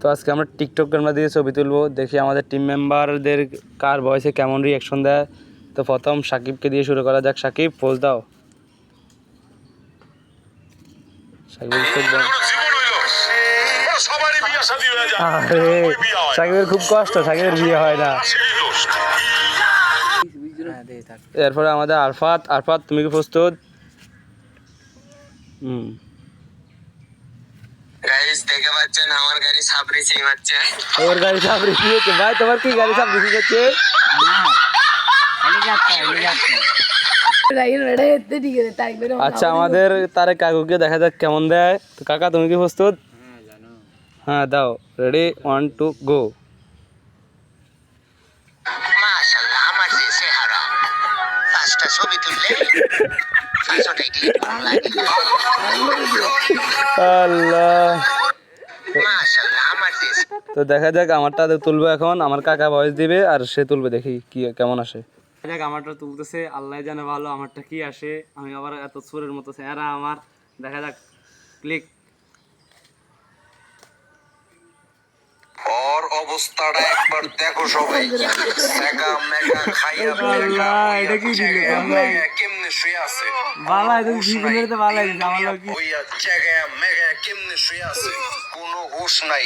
তো আজকে আমরা টিকটক ক্যামেরা দিয়ে ছবি তুলবো, দেখি আমাদের টিম মেম্বারদের কার ভয়েসে কেমন রিয়াকশন দেয়। তো প্রথম সাকিবকে দিয়ে শুরু করা যাক। সাকিব, পোজ দাও। সাকিবের খুব কষ্ট, সাকিবের বিয়ে হয় না। এরপরে আমাদের আরফাত। আরফাত, তুমি কি প্রস্তুত? দেখে পাচ্ছেন আমার গাড়ি সাবরি সিং হচ্ছে। ওর গাড়ি সাবরি সিং হচ্ছে। ভাই তোমার কি গাড়ি সাবরি সিং হচ্ছে? আচ্ছা, আমাদের তারে কাকুকে দেখা যাক কেমন দেয়। তো কাকা, তুমি কি প্রস্তুত? হ্যাঁ, দাও। রেডি, 1 2 গো। মাশাআল্লাহ, আমার যে চেহারা, পাঁচটা ছবি তুললে আল্লাহ, মাশাআল্লাহ আমার যে। তো দেখা যাক আমারটা তুলবো এখন। আমার কাকা ভয়েস দিবে আর সে তুলবে, দেখি কি কেমন আসে। দেখ আমারটা তুলতেছে, আল্লাহ জানে ভালো আমারটা কি আসে। আমি আবার এত সুরের মতো চেহারা আমার। দেখা যাক, ক্লিক। ওর অবস্থাটা একবার দেখো সবাই, মেগা মেগা খাইয়া আল্লাহ, এটা কি দিল? কেমনে শুয়ে আছে, বালা এটা জীবনের তো বালা দিছে আমার লোক। ওই জায়গায় মেগা কেমনে শুয়ে আছে, কোনো হুঁশ নাই।